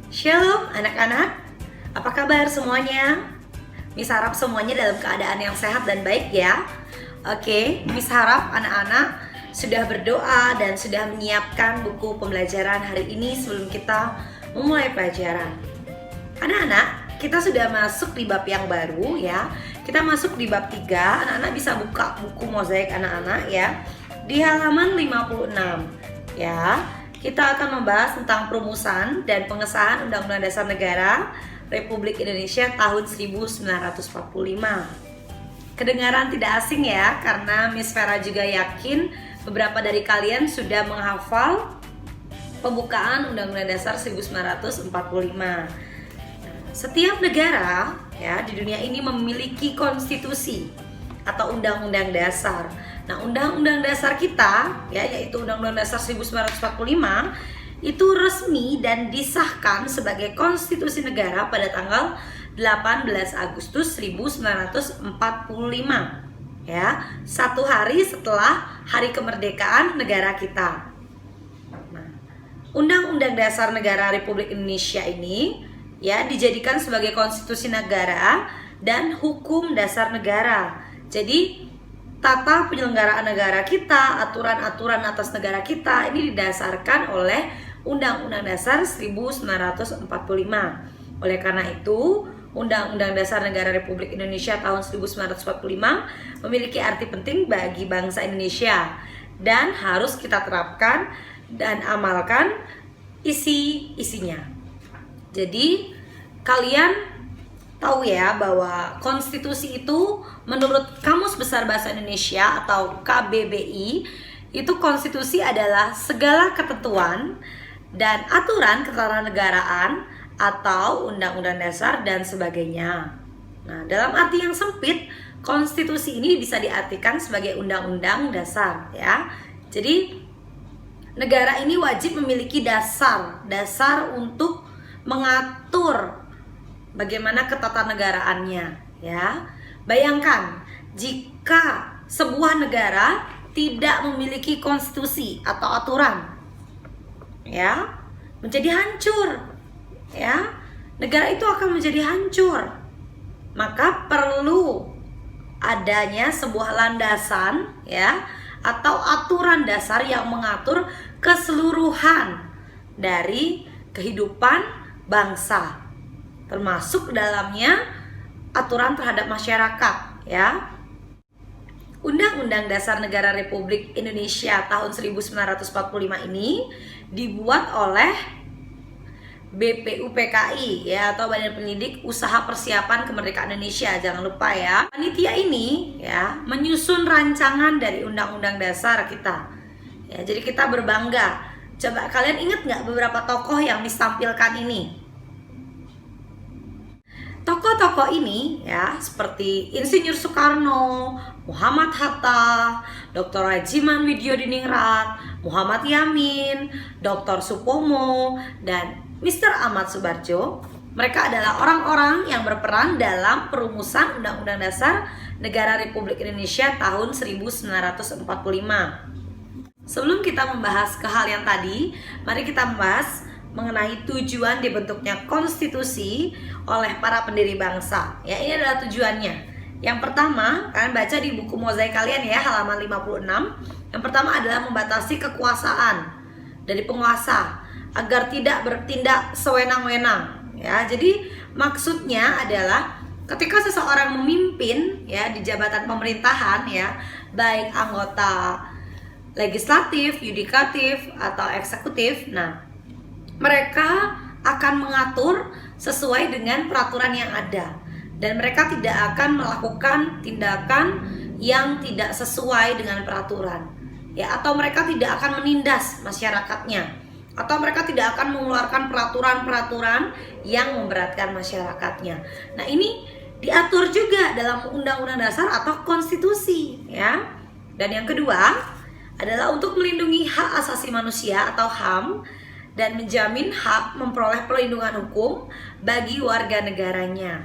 Shalom anak-anak, apa kabar semuanya? Miss harap semuanya dalam keadaan yang sehat dan baik ya. Oke, Miss harap anak-anak sudah berdoa dan sudah menyiapkan buku pembelajaran hari ini sebelum kita memulai pelajaran. Anak-anak, kita sudah masuk di bab yang baru ya. Kita masuk di bab 3, anak-anak bisa buka buku mozaik anak-anak ya. Di halaman 56 ya. Kita akan membahas tentang perumusan dan pengesahan Undang-Undang Dasar Negara Republik Indonesia tahun 1945. Kedengaran tidak asing ya, karena Miss Vera juga yakin beberapa dari kalian sudah menghafal pembukaan Undang-Undang Dasar 1945. Setiap negara ya di dunia ini memiliki konstitusi atau undang-undang dasar. Nah, undang-undang dasar kita ya, yaitu Undang-Undang Dasar 1945 itu resmi dan disahkan sebagai konstitusi negara pada tanggal 18 Agustus 1945 ya, satu hari setelah hari kemerdekaan negara kita. Nah, Undang-Undang Dasar Negara Republik Indonesia ini ya dijadikan sebagai konstitusi negara dan hukum dasar negara. Jadi tata penyelenggaraan negara kita, aturan-aturan atas negara kita ini didasarkan oleh Undang-Undang Dasar 1945. Oleh karena itu, Undang-Undang Dasar Negara Republik Indonesia tahun 1945 memiliki arti penting bagi bangsa Indonesia dan harus kita terapkan dan amalkan isi-isinya. Jadi, kalian tahu ya bahwa konstitusi itu menurut Kamus Besar Bahasa Indonesia atau KBBI itu konstitusi adalah segala ketentuan dan aturan ketatanegaraan atau undang-undang dasar dan sebagainya. Nah, dalam arti yang sempit, konstitusi ini bisa diartikan sebagai undang-undang dasar ya. Jadi negara ini wajib memiliki dasar untuk mengatur bagaimana ketatanegaraannya ya. Bayangkan jika sebuah negara tidak memiliki konstitusi atau aturan ya, menjadi hancur ya. Negara itu akan menjadi hancur. Maka perlu adanya sebuah landasan ya atau aturan dasar yang mengatur keseluruhan dari kehidupan bangsa, termasuk dalamnya aturan terhadap masyarakat ya. Undang-Undang Dasar Negara Republik Indonesia tahun 1945 ini dibuat oleh BPUPKI ya, atau Badan Pendidik Usaha Persiapan Kemerdekaan Indonesia. Jangan lupa ya. Panitia ini ya menyusun rancangan dari Undang-Undang Dasar kita. Ya, jadi kita berbangga. Coba kalian ingat nggak beberapa tokoh yang ditampilkan ini? Tokoh-tokoh ini ya seperti Insinyur Soekarno, Muhammad Hatta, Dr. Rajiman Widyodiningrat, Muhammad Yamin, Dr. Supomo, dan Mr. Ahmad Subarjo. Mereka adalah orang-orang yang berperan dalam perumusan Undang-Undang Dasar Negara Republik Indonesia tahun 1945. Sebelum kita membahas ke hal yang tadi, mari kita membahas mengenai tujuan dibentuknya konstitusi oleh para pendiri bangsa. Ya, ini adalah tujuannya. Yang pertama, kalian baca di buku mozaik kalian ya, halaman 56. Yang pertama adalah membatasi kekuasaan dari penguasa agar tidak bertindak sewenang-wenang. Ya, jadi maksudnya adalah ketika seseorang memimpin ya di jabatan pemerintahan ya, baik anggota legislatif, yudikatif atau eksekutif, nah mereka akan mengatur sesuai dengan peraturan yang ada dan mereka tidak akan melakukan tindakan yang tidak sesuai dengan peraturan ya, atau mereka tidak akan menindas masyarakatnya, atau mereka tidak akan mengeluarkan peraturan-peraturan yang memberatkan masyarakatnya. Nah, ini diatur juga dalam Undang-Undang Dasar atau konstitusi ya. Dan yang kedua adalah untuk melindungi hak asasi manusia atau HAM dan menjamin hak memperoleh perlindungan hukum bagi warga negaranya.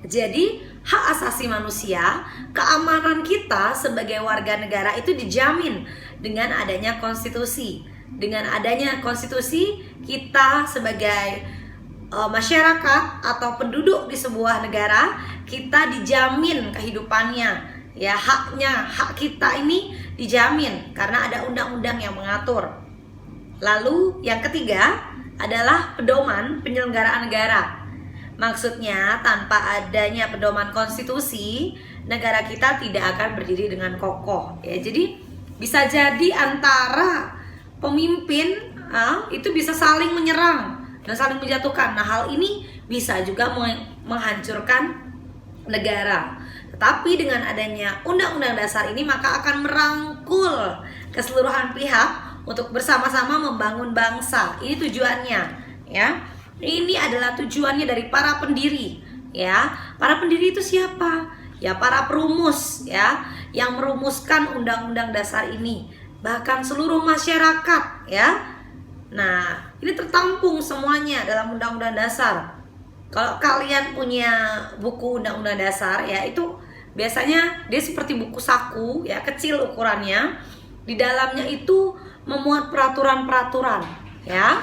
Jadi, hak asasi manusia, keamanan kita sebagai warga negara itu dijamin dengan adanya konstitusi. Dengan adanya konstitusi, kita sebagai masyarakat atau penduduk di sebuah negara, kita dijamin kehidupannya, ya, hak kita ini dijamin karena ada undang-undang yang mengatur. Lalu yang ketiga adalah pedoman penyelenggaraan negara. Maksudnya tanpa adanya pedoman konstitusi, negara kita tidak akan berdiri dengan kokoh, ya. Jadi bisa jadi antara pemimpin itu bisa saling menyerang dan saling menjatuhkan. Nah, hal ini bisa juga menghancurkan negara. Tetapi dengan adanya Undang-Undang Dasar ini, maka akan merangkul keseluruhan pihak untuk bersama-sama membangun bangsa. Ini tujuannya, ya. Ini adalah tujuannya dari para pendiri, ya. Para pendiri itu siapa? Ya, para perumus, ya, yang merumuskan Undang-Undang Dasar ini, bahkan seluruh masyarakat, ya. Nah, ini tertampung semuanya dalam Undang-Undang Dasar. Kalau kalian punya buku Undang-Undang Dasar, ya, itu biasanya dia seperti buku saku, ya, kecil ukurannya. Di dalamnya itu memuat peraturan-peraturan, ya.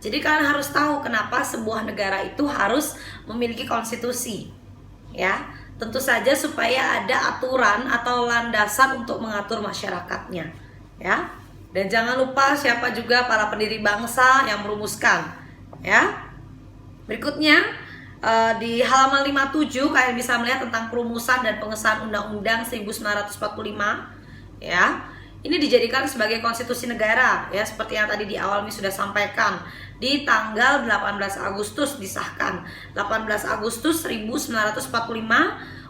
Jadi kalian harus tahu kenapa sebuah negara itu harus memiliki konstitusi, ya. Tentu saja supaya ada aturan atau landasan untuk mengatur masyarakatnya, ya. Dan jangan lupa siapa juga para pendiri bangsa yang merumuskan, ya. Berikutnya di halaman 57 kalian bisa melihat tentang perumusan dan pengesahan Undang-Undang 1945, ya. Ini dijadikan sebagai konstitusi negara, ya, seperti yang tadi di awal ini sudah sampaikan. Di tanggal 18 Agustus disahkan. 18 Agustus 1945,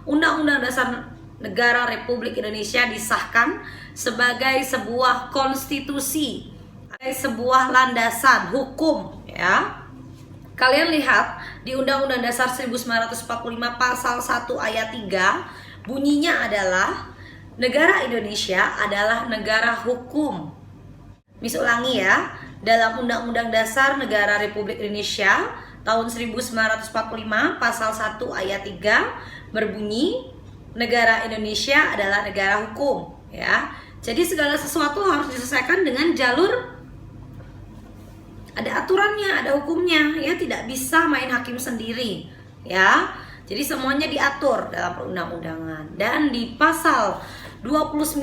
Undang-Undang Dasar Negara Republik Indonesia disahkan sebagai sebuah konstitusi, sebuah landasan hukum, ya. Kalian lihat di Undang-Undang Dasar 1945 pasal 1 ayat 3, bunyinya adalah negara Indonesia adalah negara hukum. Mis ulangi, ya. Dalam Undang-Undang Dasar Negara Republik Indonesia tahun 1945 pasal 1 ayat 3 berbunyi negara Indonesia adalah negara hukum, ya. Jadi segala sesuatu harus diselesaikan dengan jalur ada aturannya, ada hukumnya, ya, tidak bisa main hakim sendiri, ya. Jadi semuanya diatur dalam perundang-undangan. Dan di pasal 29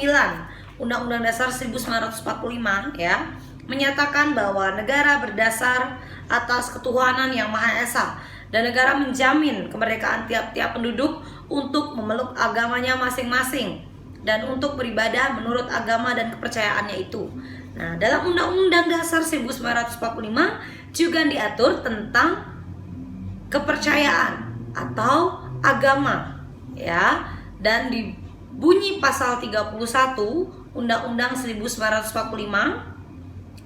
Undang-Undang Dasar 1945, ya, menyatakan bahwa negara berdasar atas ketuhanan yang Maha Esa dan negara menjamin kemerdekaan tiap-tiap penduduk untuk memeluk agamanya masing-masing dan untuk beribadah menurut agama dan kepercayaannya itu. Nah, dalam Undang-Undang Dasar 1945 juga diatur tentang kepercayaan atau agama, ya. Dan di bunyi pasal 31 Undang-Undang 1945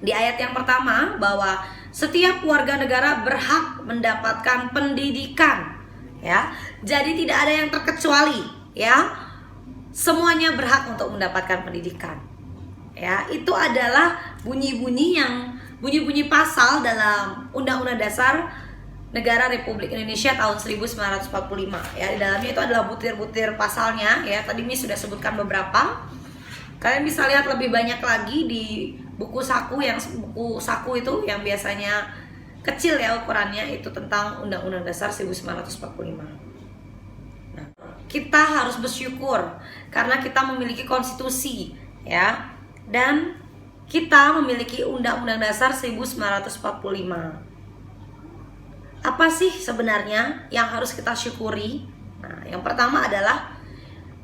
di ayat yang pertama bahwa setiap warga negara berhak mendapatkan pendidikan, ya. Jadi tidak ada yang terkecuali, ya. Semuanya berhak untuk mendapatkan pendidikan, ya. Itu adalah bunyi-bunyi pasal dalam Undang-Undang Dasar Negara Republik Indonesia tahun 1945, ya. Di dalamnya itu adalah butir-butir pasalnya, ya. Tadi Miss sudah sebutkan beberapa. Kalian bisa lihat lebih banyak lagi di buku saku itu yang biasanya kecil, ya, ukurannya, itu tentang Undang-Undang Dasar 1945. Nah, kita harus bersyukur karena kita memiliki konstitusi, ya, dan kita memiliki Undang-Undang Dasar 1945. Apa sih sebenarnya yang harus kita syukuri? Nah, yang pertama adalah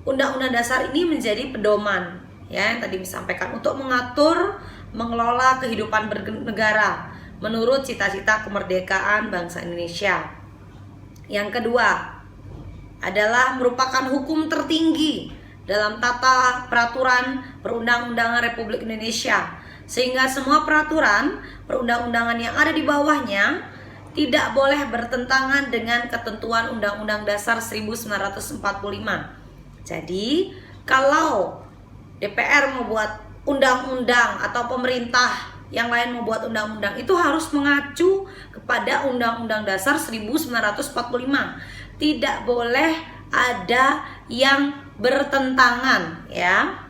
Undang-Undang Dasar ini menjadi pedoman, ya, yang tadi disampaikan untuk mengatur, mengelola kehidupan bernegara menurut cita-cita kemerdekaan bangsa Indonesia. Yang kedua adalah merupakan hukum tertinggi dalam tata peraturan perundang-undangan Republik Indonesia, sehingga semua peraturan perundang-undangan yang ada di bawahnya tidak boleh bertentangan dengan ketentuan Undang-Undang Dasar 1945. Jadi, kalau DPR membuat undang-undang atau pemerintah yang lain membuat undang-undang, itu harus mengacu kepada Undang-Undang Dasar 1945. Tidak boleh ada yang bertentangan, ya.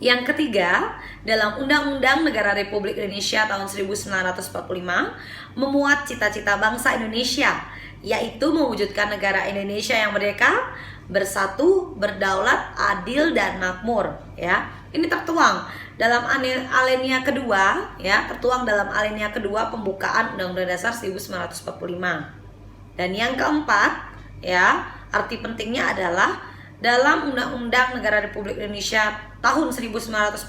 Yang ketiga, dalam Undang-Undang Negara Republik Indonesia tahun 1945 memuat cita-cita bangsa Indonesia, yaitu mewujudkan negara Indonesia yang merdeka, bersatu, berdaulat, adil, dan makmur. Ya, ini tertuang dalam alinea kedua, ya, tertuang dalam alinea kedua pembukaan Undang-Undang Dasar 1945. Dan yang keempat, ya, arti pentingnya adalah dalam Undang-Undang Negara Republik Indonesia tahun 1945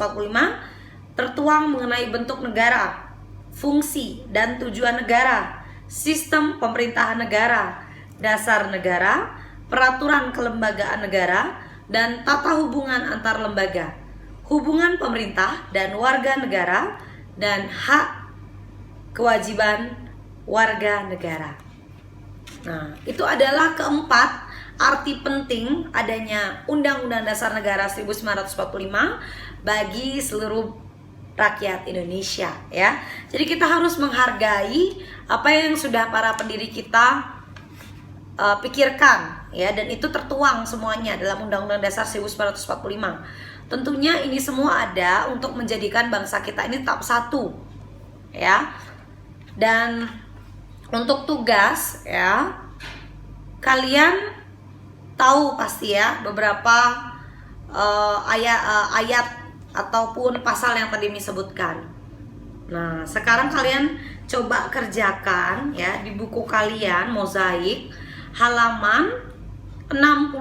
tertuang mengenai bentuk negara, fungsi dan tujuan negara, sistem pemerintahan negara, dasar negara, peraturan kelembagaan negara, dan tata hubungan antar lembaga, hubungan pemerintah dan warga negara, dan hak kewajiban warga negara. Nah, itu adalah keempat arti penting adanya Undang-Undang Dasar Negara 1945 bagi seluruh rakyat Indonesia, ya. Jadi kita harus menghargai apa yang sudah para pendiri kita pikirkan, ya, dan itu tertuang semuanya dalam Undang-Undang Dasar 1945. Tentunya ini semua ada untuk menjadikan bangsa kita ini tetap satu, ya. Dan untuk tugas, ya, kalian tahu pasti ya beberapa ayat ataupun pasal yang tadi disebutkan. Nah, sekarang kalian coba kerjakan ya di buku kalian mozaik halaman 61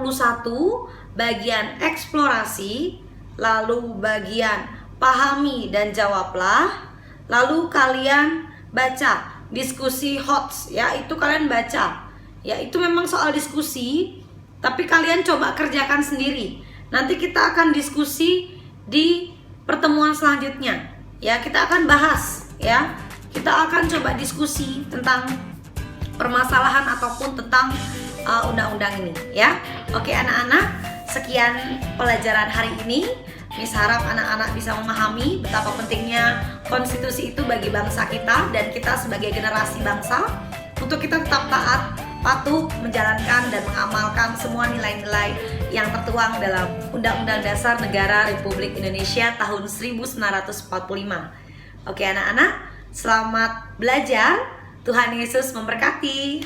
bagian eksplorasi, lalu bagian pahami dan jawablah, lalu kalian baca diskusi HOTS, ya, itu kalian baca. Ya, itu memang soal diskusi, tapi kalian coba kerjakan sendiri. Nanti kita akan diskusi di pertemuan selanjutnya. Ya, kita akan bahas, ya. Kita akan coba diskusi tentang permasalahan ataupun tentang undang-undang ini, ya. Oke, anak-anak, sekian pelajaran hari ini. Miss harap anak-anak bisa memahami betapa pentingnya konstitusi itu bagi bangsa kita dan kita sebagai generasi bangsa untuk kita tetap taat, patuh, menjalankan dan mengamalkan semua nilai-nilai yang tertuang dalam Undang-Undang Dasar Negara Republik Indonesia tahun 1945. Oke anak-anak, selamat belajar. Tuhan Yesus memberkati.